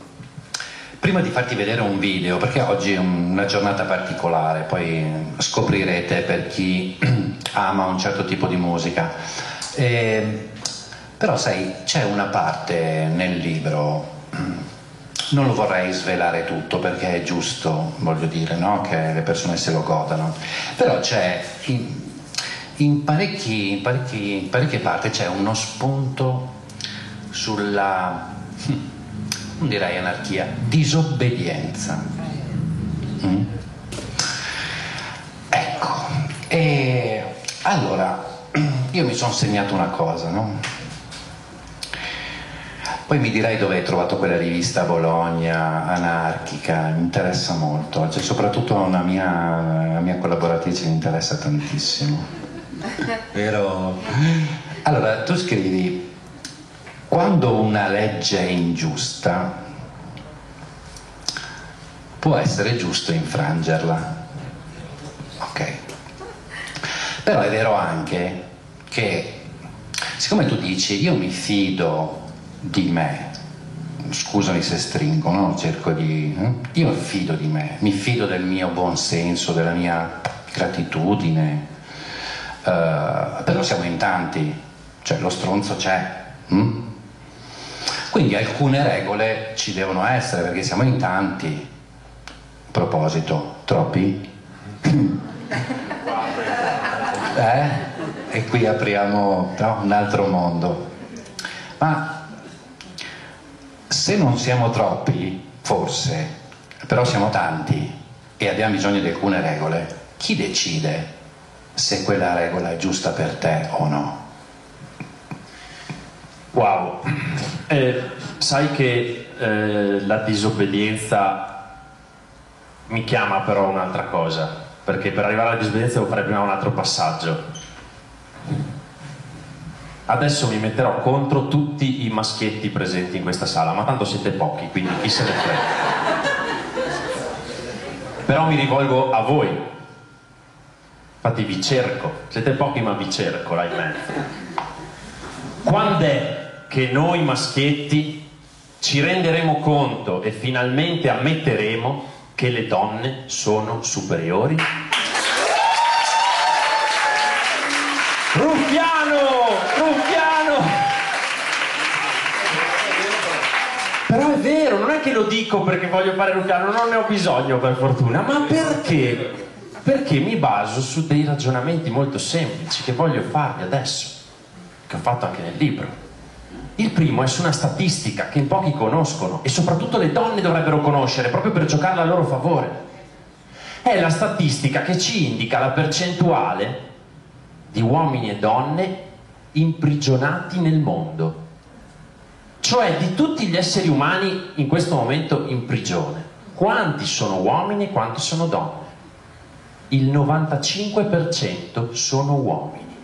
prima di farti vedere un video, perché oggi è una giornata particolare, poi scoprirete per chi ama un certo tipo di musica, però sai, c'è una parte nel libro, non lo vorrei svelare tutto perché è giusto, voglio dire, no? Che le persone se lo godano, però c'è in parecchie parti c'è uno spunto sulla, non direi anarchia, disobbedienza. Ecco, e allora io mi sono segnato una cosa, no? Poi mi dirai dove hai trovato quella rivista a Bologna, anarchica, mi interessa molto, cioè, soprattutto la mia collaboratrice mi interessa tantissimo. Vero? Allora, tu scrivi: quando una legge è ingiusta, può essere giusto infrangerla. Ok. Però è vero anche che, siccome tu dici io mi fido di me, scusami se stringo, no? Cerco di... io fido di me, mi fido del mio buon senso, della mia gratitudine, però siamo in tanti, cioè lo stronzo c'è. Quindi alcune regole ci devono essere perché siamo in tanti. A proposito, troppi? E qui apriamo, no, un altro mondo. Ma se non siamo troppi, forse, però siamo tanti e abbiamo bisogno di alcune regole, chi decide se quella regola è giusta per te o no? Wow, sai che la disobbedienza mi chiama però un'altra cosa, perché per arrivare alla disobbedienza devo fare prima un altro passaggio. Adesso mi metterò contro tutti i maschietti presenti in questa sala, ma tanto siete pochi, quindi chi se ne frega. Però mi rivolgo a voi. Infatti vi cerco, siete pochi ma vi cerco là in mezzo. Quando è che noi maschietti ci renderemo conto e finalmente ammetteremo che le donne sono superiori? Ruffiano! Ruffiano! Però è vero, non è che lo dico perché voglio fare Ruffiano, non ne ho bisogno per fortuna, ma perché? Perché mi baso su dei ragionamenti molto semplici che voglio farvi adesso, che ho fatto anche nel libro. Il primo è su una statistica che in pochi conoscono e soprattutto le donne dovrebbero conoscere proprio per giocarla a loro favore. È la statistica che ci indica la percentuale di uomini e donne imprigionati nel mondo, cioè di tutti gli esseri umani in questo momento in prigione. Quanti sono uomini e quanti sono donne? Il 95% sono uomini,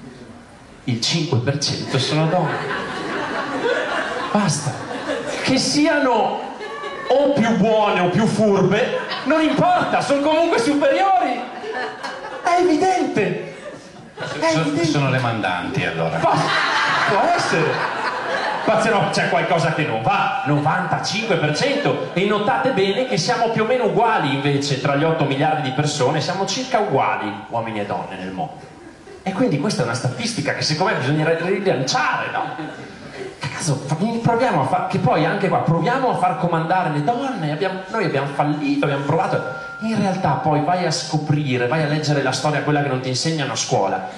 il 5% sono donne. Basta. Che siano o più buone o più furbe, non importa, sono comunque superiori. È evidente. Sono le mandanti allora. Può essere. Ma se no c'è qualcosa che non va. 95%. E notate bene che siamo più o meno uguali invece tra gli 8 miliardi di persone, siamo circa uguali uomini e donne nel mondo. E quindi questa è una statistica che secondo me bisogna rilanciare, no? Cazzo, proviamo a far, che poi anche qua proviamo a far comandare le donne, noi abbiamo fallito, abbiamo provato. In realtà poi vai a scoprire, vai a leggere la storia, quella che non ti insegnano a scuola,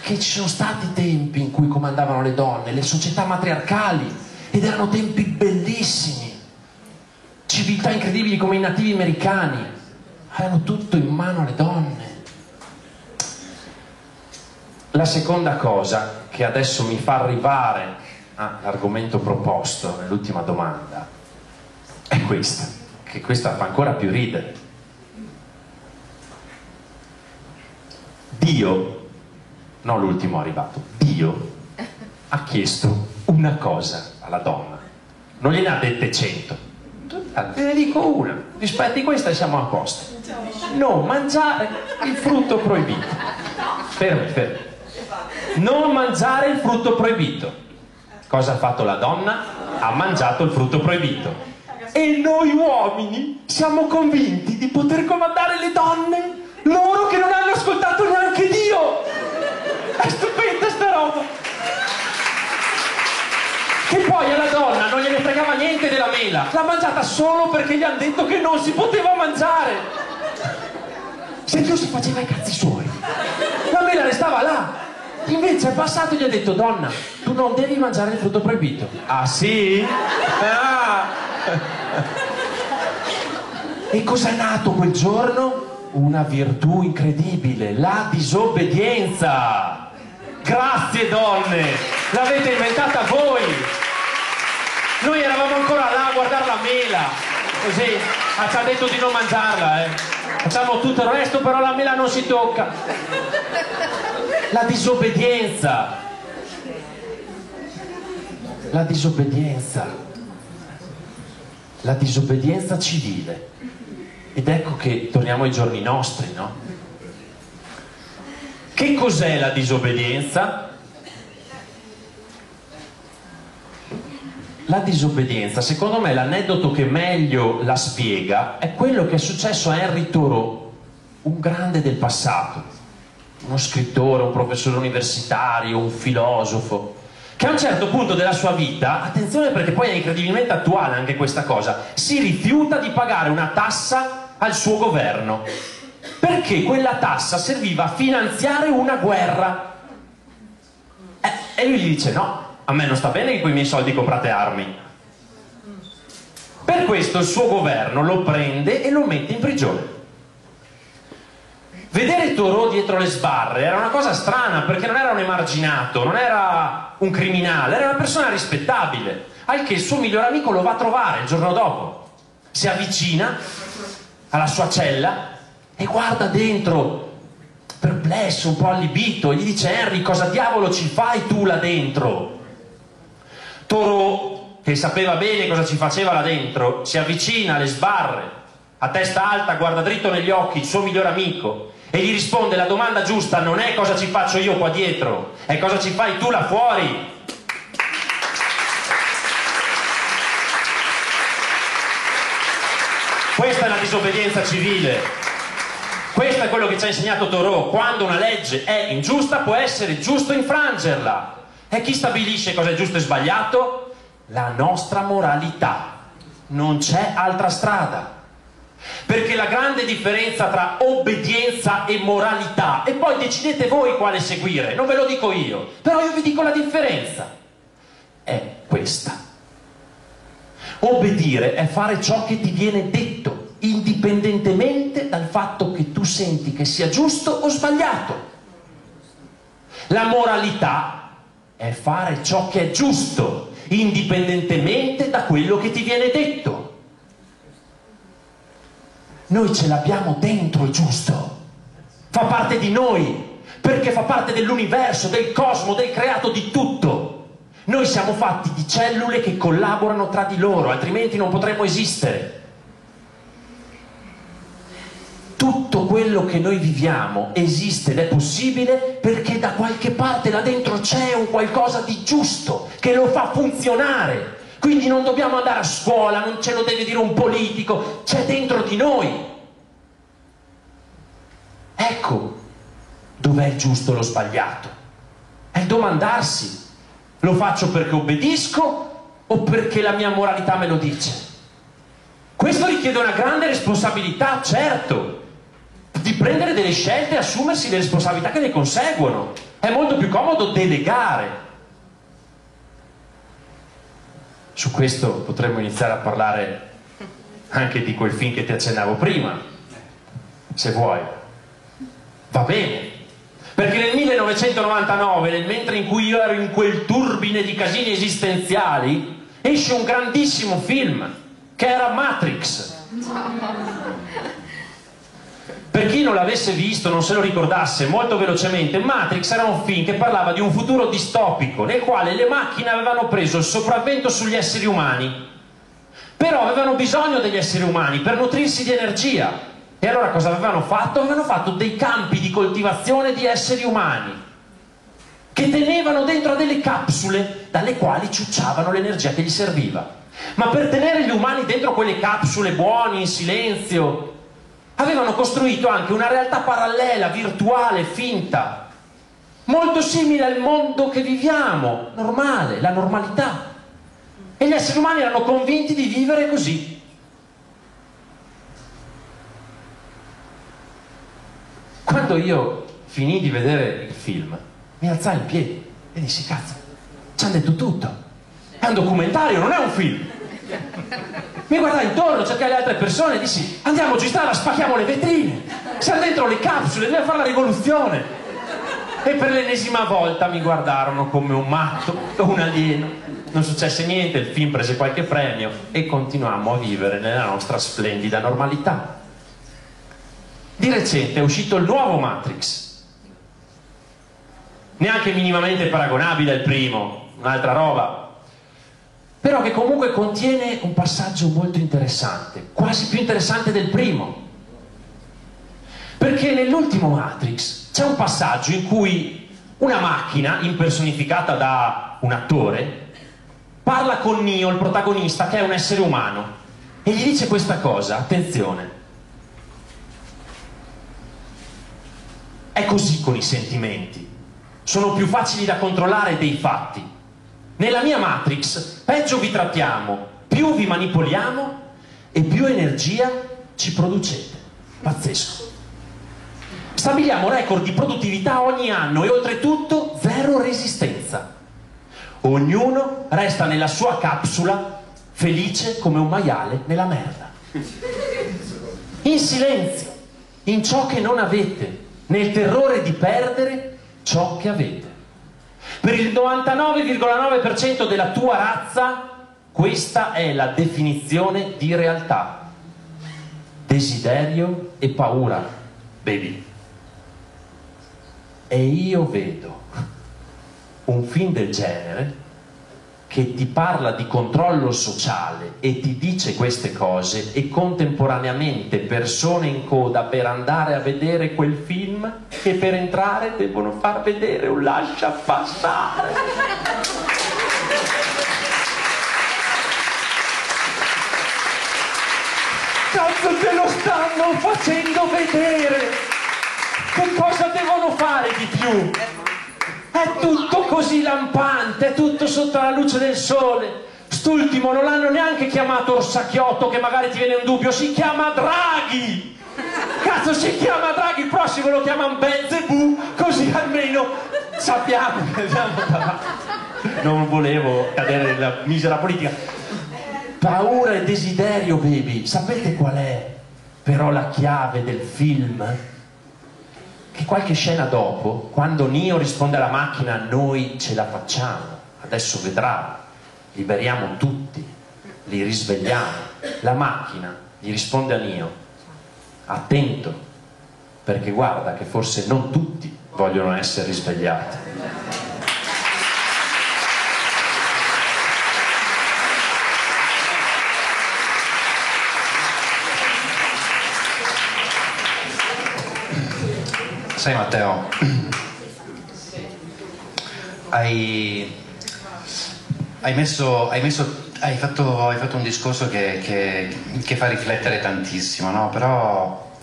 che ci sono stati tempi in cui comandavano le donne, le società matriarcali, ed erano tempi bellissimi, civiltà incredibili come i nativi americani, avevano tutto in mano alle donne. La seconda cosa che adesso mi fa arrivare all'argomento proposto nell'ultima domanda è questa, che questa fa ancora più ridere. Dio, non l'ultimo arrivato, Dio ha chiesto una cosa alla donna, non gliene ha dette 100, ve ne dico una, rispetti questa e siamo a posto. Non mangiare il frutto proibito. Fermi. Non mangiare il frutto proibito. Cosa ha fatto la donna? Ha mangiato il frutto proibito. E noi uomini siamo convinti di poter comandare le donne, loro che non hanno ascoltato neanche Dio. È stupenda sta roba. Che poi alla donna non gliene fregava niente della mela, l'ha mangiata solo perché gli hanno detto che non si poteva mangiare. Se Dio si faceva i cazzi suoi, la mela restava là. Invece al passato gli ha detto: donna, tu non devi mangiare il frutto proibito. Ah sì? Ah. E cos'è nato quel giorno? Una virtù incredibile, la disobbedienza. Grazie donne, l'avete inventata voi. Noi eravamo ancora là a guardare la mela, così ci ha detto di non mangiarla, facciamo tutto il resto, però la mela non si tocca. La disobbedienza. La disobbedienza. La disobbedienza civile. Ed ecco che torniamo ai giorni nostri, no? Che cos'è la disobbedienza? La disobbedienza, secondo me, l'aneddoto che meglio la spiega è quello che è successo a Henry Thoreau, un grande del passato, uno scrittore, un professore universitario, un filosofo, che a un certo punto della sua vita, attenzione perché poi è incredibilmente attuale anche questa cosa, si rifiuta di pagare una tassa al suo governo, perché quella tassa serviva a finanziare una guerra. E lui gli dice: no, a me non sta bene che con i miei soldi comprate armi. Per questo il suo governo lo prende e lo mette in prigione. Vedere Thoreau dietro le sbarre era una cosa strana, perché non era un emarginato, non era un criminale, era una persona rispettabile, al che il suo migliore amico lo va a trovare il giorno dopo. Si avvicina alla sua cella e guarda dentro, perplesso, un po' allibito, e gli dice: Henry, cosa diavolo ci fai tu là dentro? Thoreau, che sapeva bene cosa ci faceva là dentro, si avvicina alle sbarre, a testa alta, guarda dritto negli occhi il suo migliore amico e gli risponde: la domanda giusta non è cosa ci faccio io qua dietro, è cosa ci fai tu là fuori. Questa è la disobbedienza civile. Questo è quello che ci ha insegnato Thoreau. Quando una legge è ingiusta può essere giusto infrangerla. E chi stabilisce cosa è giusto e sbagliato? La nostra moralità. Non c'è altra strada. Perché la grande differenza tra obbedienza e moralità, e poi decidete voi quale seguire, non ve lo dico io, però io vi dico la differenza, è questa. Obbedire è fare ciò che ti viene detto, indipendentemente dal fatto che tu senti che sia giusto o sbagliato. La moralità è fare ciò che è giusto, indipendentemente da quello che ti viene detto. Noi ce l'abbiamo dentro il giusto, fa parte di noi, perché fa parte dell'universo, del cosmo, del creato di tutto. Noi siamo fatti di cellule che collaborano tra di loro, altrimenti non potremmo esistere. Tutto quello che noi viviamo esiste ed è possibile perché da qualche parte là dentro c'è un qualcosa di giusto che lo fa funzionare. Quindi non dobbiamo andare a scuola, non ce lo deve dire un politico, c'è dentro di noi. Ecco dov'è il giusto e lo sbagliato. È il domandarsi: lo faccio perché obbedisco o perché la mia moralità me lo dice? Questo richiede una grande responsabilità, certo, di prendere delle scelte e assumersi le responsabilità che ne conseguono. È molto più comodo delegare. Su questo potremmo iniziare a parlare anche di quel film che ti accennavo prima, se vuoi. Va bene. Perché nel 1999, mentre in cui io ero in quel turbine di casini esistenziali, esce un grandissimo film, che era Matrix. Per chi non l'avesse visto, non se lo ricordasse, molto velocemente, Matrix era un film che parlava di un futuro distopico, nel quale le macchine avevano preso il sopravvento sugli esseri umani, però avevano bisogno degli esseri umani per nutrirsi di energia. E allora cosa avevano fatto? Avevano fatto dei campi di coltivazione di esseri umani che tenevano dentro delle capsule dalle quali ciucciavano l'energia che gli serviva. Ma per tenere gli umani dentro quelle capsule buoni, in silenzio, avevano costruito anche una realtà parallela, virtuale, finta, molto simile al mondo che viviamo, normale, la normalità. E gli esseri umani erano convinti di vivere così. Quando io finì di vedere il film, mi alzai in piedi e dissi: cazzo, ci hanno detto tutto. È un documentario, non è un film. Mi guardai intorno, cercai le altre persone e dissi: andiamo giù in strada, spacchiamo le vetrine. Siamo dentro le capsule, dobbiamo fare la rivoluzione. E per l'ennesima volta mi guardarono come un matto o un alieno. Non successe niente, il film prese qualche premio e continuammo a vivere nella nostra splendida normalità. Di recente è uscito il nuovo Matrix, neanche minimamente paragonabile al primo, un'altra roba, però che comunque contiene un passaggio molto interessante, quasi più interessante del primo, perché nell'ultimo Matrix c'è un passaggio in cui una macchina impersonificata da un attore parla con Neo, il protagonista, che è un essere umano, e gli dice questa cosa: attenzione, è così con i sentimenti, sono più facili da controllare dei fatti. Nella mia Matrix peggio vi trattiamo, più vi manipoliamo e più energia ci producete. Pazzesco. Stabiliamo record di produttività ogni anno e oltretutto zero resistenza. Ognuno resta nella sua capsula, felice come un maiale nella merda. In silenzio, in ciò che non avete, nel terrore di perdere ciò che avete. Per il 99,9% della tua razza, questa è la definizione di realtà. Desiderio e paura, baby. E io vedo un film del genere che ti parla di controllo sociale e ti dice queste cose, e contemporaneamente persone in coda per andare a vedere quel film che per entrare devono far vedere un lascia passare. Cazzo, te lo stanno facendo vedere! Che cosa devono fare di più? È tutto così lampante, è tutto sotto la luce del sole. St'ultimo non l'hanno neanche chiamato Orsacchiotto, che magari ti viene un dubbio, si chiama Draghi! Cazzo, si chiama Draghi, il prossimo lo chiamano Belzebù, così almeno sappiamo che andiamo davanti. Non volevo cadere nella misera politica. Paura e desiderio, baby. Sapete qual è però la chiave del film? Che qualche scena dopo, quando Neo risponde alla macchina, noi ce la facciamo, adesso vedrà, liberiamo tutti, li risvegliamo. La macchina gli risponde a Neo: attento, perché guarda che forse non tutti vogliono essere risvegliati. Sai Matteo, hai fatto un discorso che fa riflettere tantissimo, no? Però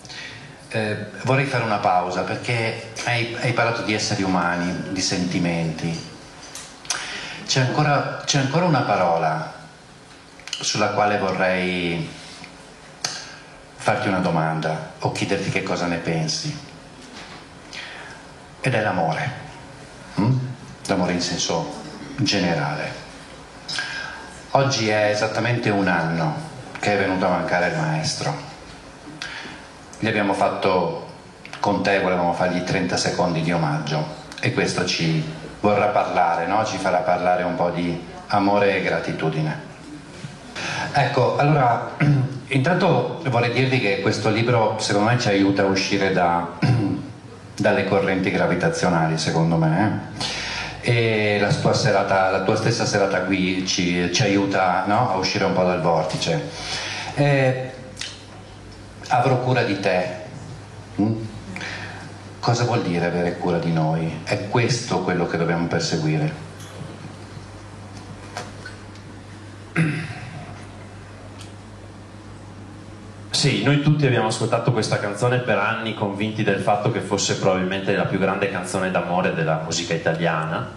vorrei fare una pausa, perché hai parlato di esseri umani, di sentimenti. C'è ancora una parola sulla quale vorrei farti una domanda o chiederti che cosa ne pensi. Ed è l'amore, l'amore in senso generale. Oggi è esattamente un anno che è venuto a mancare il maestro. Gli abbiamo fatto, con te volevamo fargli 30 secondi di omaggio, e questo ci vorrà parlare, no? Ci farà parlare un po' di amore e gratitudine. Ecco, allora, intanto vorrei dirvi che questo libro secondo me ci aiuta a uscire dalle correnti gravitazionali, secondo me, e la tua stessa serata qui ci aiuta, no? A uscire un po' dal vortice. Avrò cura di te. Cosa vuol dire avere cura di noi? È questo quello che dobbiamo perseguire. Sì, noi tutti abbiamo ascoltato questa canzone per anni, convinti del fatto che fosse probabilmente la più grande canzone d'amore della musica italiana.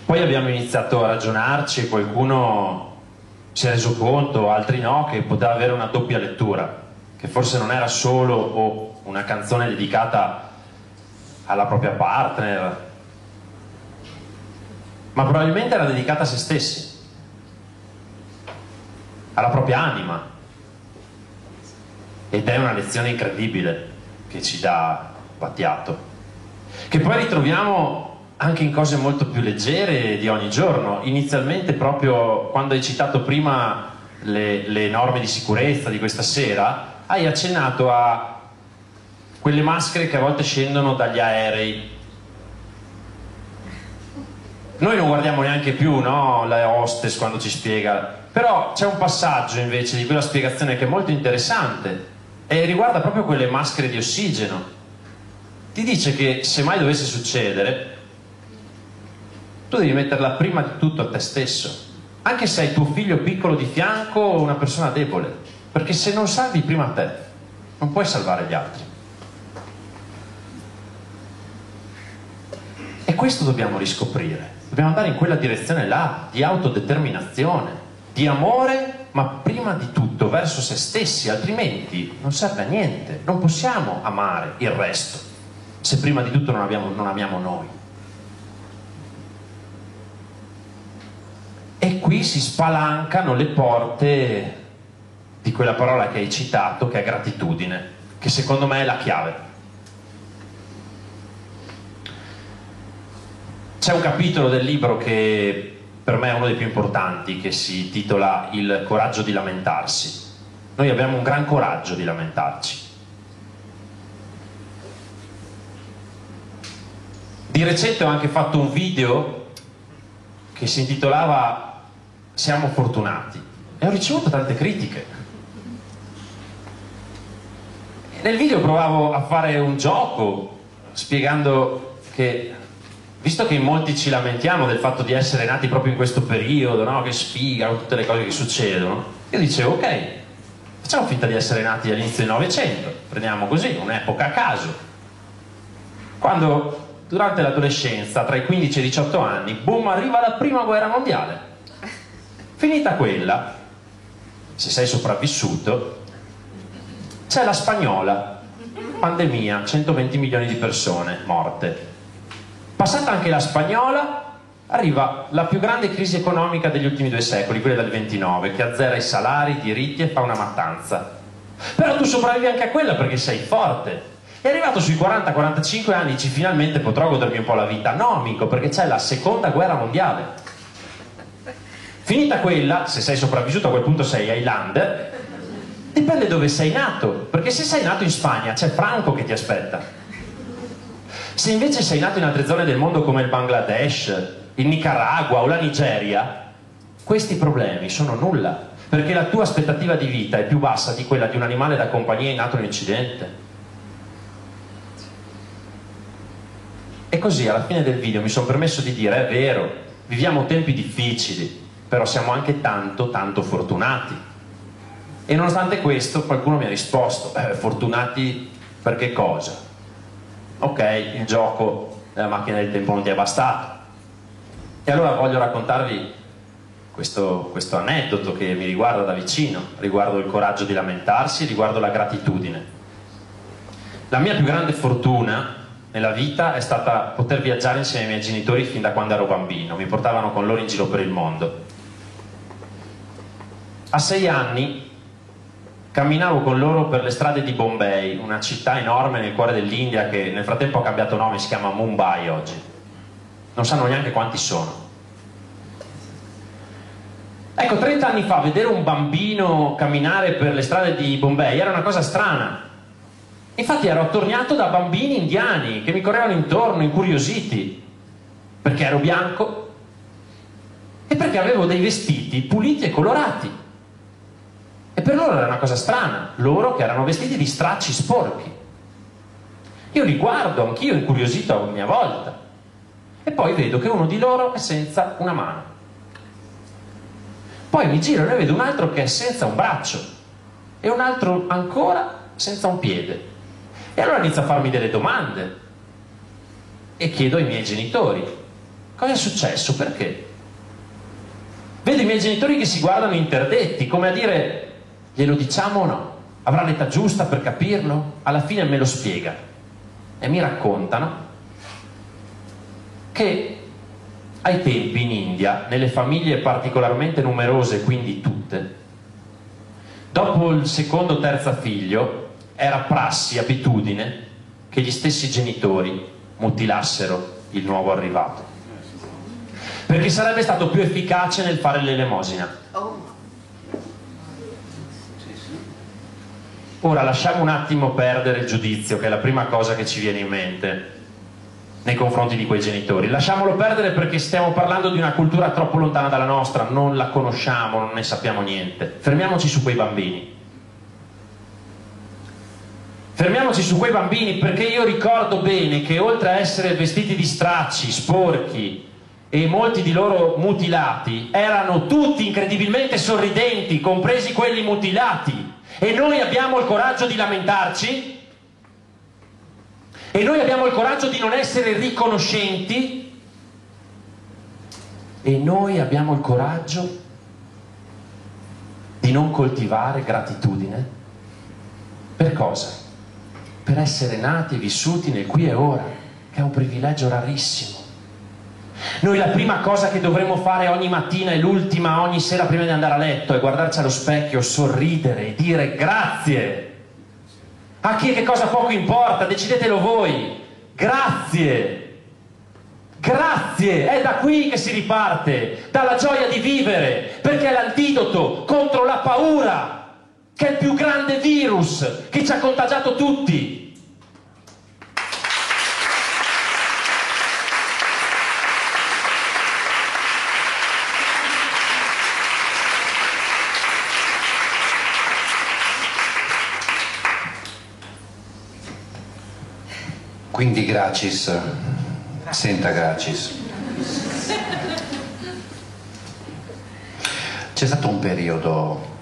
Poi abbiamo iniziato a ragionarci e qualcuno si è reso conto, altri no, che poteva avere una doppia lettura, che forse non era solo una canzone dedicata alla propria partner, ma probabilmente era dedicata a se stessi, alla propria anima. Ed è una lezione incredibile che ci dà Battiato, che poi ritroviamo anche in cose molto più leggere di ogni giorno. Inizialmente, proprio quando hai citato prima le norme di sicurezza di questa sera, hai accennato a quelle maschere che a volte scendono dagli aerei. Noi non guardiamo neanche più, no, la hostess quando ci spiega. Però c'è un passaggio invece di quella spiegazione che è molto interessante e riguarda proprio quelle maschere di ossigeno. Ti dice che se mai dovesse succedere, tu devi metterla prima di tutto a te stesso, anche se hai tuo figlio piccolo di fianco o una persona debole, perché se non salvi prima te, non puoi salvare gli altri. E questo dobbiamo riscoprire, dobbiamo andare in quella direzione là, di autodeterminazione, di amore, ma prima di tutto verso se stessi, altrimenti non serve a niente. Non possiamo amare il resto se prima di tutto non amiamo noi. qui si spalancano le porte di quella parola che hai citato, che è gratitudine, che secondo me è la chiave. C'è un capitolo del libro che per me è uno dei più importanti, che si intitola Il coraggio di lamentarsi. Noi abbiamo un gran coraggio di lamentarci. Di recente ho anche fatto un video che si intitolava Siamo fortunati e ho ricevuto tante critiche. Nel video provavo a fare un gioco spiegando che, visto che in molti ci lamentiamo del fatto di essere nati proprio in questo periodo, no? Che sfiga, tutte le cose che succedono, io dicevo ok, facciamo finta di essere nati all'inizio del Novecento, prendiamo così, un'epoca a caso, quando durante l'adolescenza, tra i 15 e i 18 anni, boom, arriva la prima guerra mondiale. Finita quella, se sei sopravvissuto, c'è la spagnola, pandemia, 120 milioni di persone morte. Passata anche la spagnola, arriva la più grande crisi economica degli ultimi 2 secoli, quella del 29, che azzera i salari, i diritti e fa una mattanza. Però tu sopravvivi anche a quella perché sei forte. È arrivato sui 40-45 anni, dici finalmente potrò godermi un po' la vita. No, amico, perché c'è la seconda guerra mondiale. Finita quella, se sei sopravvissuto a quel punto sei Highlander, dipende dove sei nato, perché se sei nato in Spagna c'è Franco che ti aspetta. Se invece sei nato in altre zone del mondo come il Bangladesh, il Nicaragua o la Nigeria, questi problemi sono nulla, perché la tua aspettativa di vita è più bassa di quella di un animale da compagnia nato in Occidente. E così alla fine del video mi sono permesso di dire: è vero, viviamo tempi difficili, però siamo anche tanto fortunati. E nonostante questo qualcuno mi ha risposto: fortunati per che cosa? Ok, il gioco della macchina del tempo non ti è bastato. E allora voglio raccontarvi questo aneddoto che mi riguarda da vicino, riguardo il coraggio di lamentarsi, riguardo la gratitudine. La mia più grande fortuna nella vita è stata poter viaggiare insieme ai miei genitori fin da quando ero bambino, mi portavano con loro in giro per il mondo. A 6 anni camminavo con loro per le strade di Bombay, una città enorme nel cuore dell'India che nel frattempo ha cambiato nome, si chiama Mumbai oggi. Non sanno neanche quanti sono. Ecco, 30 anni fa vedere un bambino camminare per le strade di Bombay era una cosa strana. Infatti ero attorniato da bambini indiani che mi correvano intorno, incuriositi, perché ero bianco e perché avevo dei vestiti puliti e colorati. E per loro era una cosa strana, loro che erano vestiti di stracci sporchi. Io li guardo, anch'io incuriosito a mia volta, e poi vedo che uno di loro è senza una mano. Poi mi giro e ne vedo un altro che è senza un braccio e un altro ancora senza un piede. E allora inizio a farmi delle domande e chiedo ai miei genitori: cosa è successo? Perché? Vedo i miei genitori che si guardano interdetti, come a dire: glielo diciamo o no? Avrà l'età giusta per capirlo? Alla fine me lo spiega e mi raccontano che ai tempi in India, nelle famiglie particolarmente numerose, quindi tutte, dopo il secondo o terzo figlio era prassi, abitudine, che gli stessi genitori mutilassero il nuovo arrivato, perché sarebbe stato più efficace nel fare l'elemosina. Ora lasciamo un attimo perdere il giudizio, che è la prima cosa che ci viene in mente nei confronti di quei genitori. Lasciamolo perdere perché stiamo parlando di una cultura troppo lontana dalla nostra, non la conosciamo, non ne sappiamo niente. Fermiamoci su quei bambini. Fermiamoci su quei bambini, perché io ricordo bene che oltre a essere vestiti di stracci, sporchi e molti di loro mutilati, erano tutti incredibilmente sorridenti, compresi quelli mutilati. E noi abbiamo il coraggio di lamentarci? E noi abbiamo il coraggio di non essere riconoscenti? E noi abbiamo il coraggio di non coltivare gratitudine? Per cosa? Per essere nati e vissuti nel qui e ora, che è un privilegio rarissimo. Noi la prima cosa che dovremmo fare ogni mattina e l'ultima ogni sera prima di andare a letto è guardarci allo specchio, sorridere e dire grazie. A chi e che cosa poco importa, decidetelo voi. Grazie. Grazie, è da qui che si riparte, dalla gioia di vivere, perché è l'antidoto contro la paura, che è il più grande virus che ci ha contagiato tutti. Quindi Gracis, senta Gracis, c'è stato un periodo,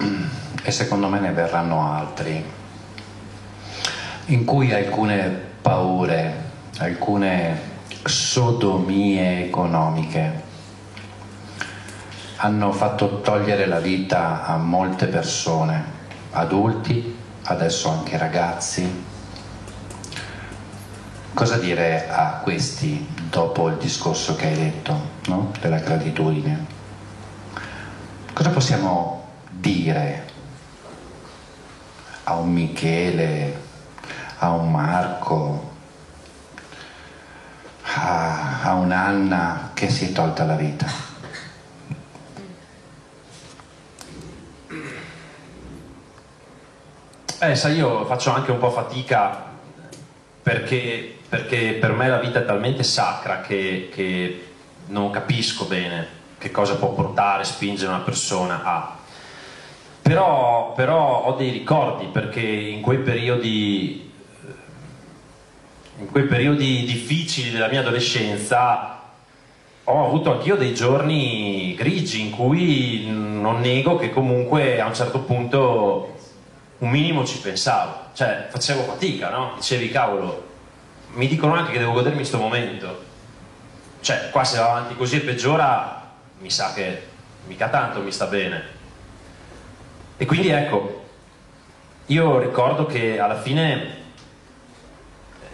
e secondo me ne verranno altri, in cui alcune paure, alcune sodomie economiche hanno fatto togliere la vita a molte persone, adulti, adesso anche ragazzi. Cosa dire a questi dopo il discorso che hai detto, no? Della gratitudine? Cosa possiamo dire a un Michele, a un Marco, a un'Anna che si è tolta la vita? Sai, io faccio anche un po' fatica perché per me la vita è talmente sacra che non capisco bene che cosa può portare, spingere una persona a... Però ho dei ricordi, perché in quei periodi difficili della mia adolescenza ho avuto anch'io dei giorni grigi in cui non nego che comunque a un certo punto un minimo ci pensavo, cioè facevo fatica, no? Dicevi, cavolo, mi dicono anche che devo godermi questo momento, cioè qua se va avanti così e peggiora mi sa che mica tanto mi sta bene. E quindi ecco, io ricordo che alla fine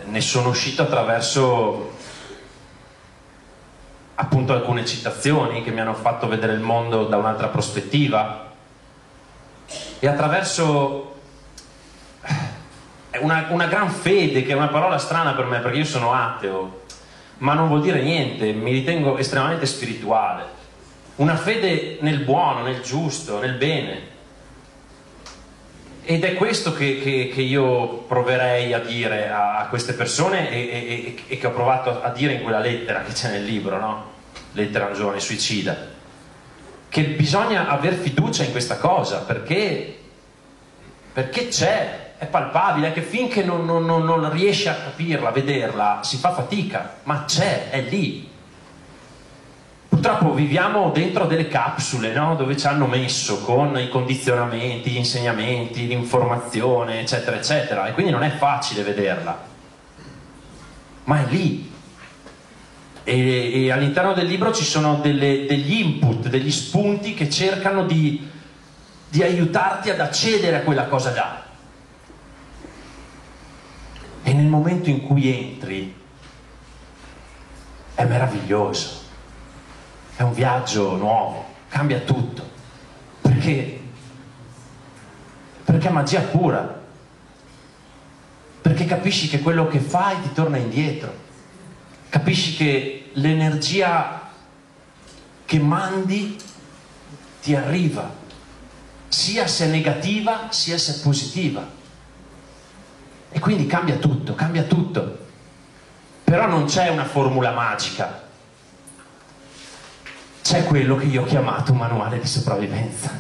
ne sono uscito attraverso appunto alcune citazioni che mi hanno fatto vedere il mondo da un'altra prospettiva e attraverso una gran fede, che è una parola strana per me perché io sono ateo, ma non vuol dire niente, mi ritengo estremamente spirituale, una fede nel buono, nel giusto, nel bene, ed è questo che io proverei a dire a queste persone e che ho provato a dire in quella lettera che c'è nel libro, no? Lettera a un giovane suicida, che bisogna aver fiducia in questa cosa perché c'è, è palpabile, è che finché non riesci a capirla, a vederla, si fa fatica, ma c'è, è lì. Purtroppo viviamo dentro delle capsule, no? Dove ci hanno messo con i condizionamenti, gli insegnamenti, l'informazione, eccetera, eccetera, e quindi non è facile vederla, ma è lì. E all'interno del libro ci sono degli input, degli spunti che cercano di aiutarti ad accedere a quella cosa là. E nel momento in cui entri è meraviglioso, è un viaggio nuovo, cambia tutto, perché è magia pura, perché capisci che quello che fai ti torna indietro, capisci che l'energia che mandi ti arriva, sia se è negativa sia se è positiva. E quindi cambia tutto, però non c'è una formula magica, c'è quello che io ho chiamato un manuale di sopravvivenza.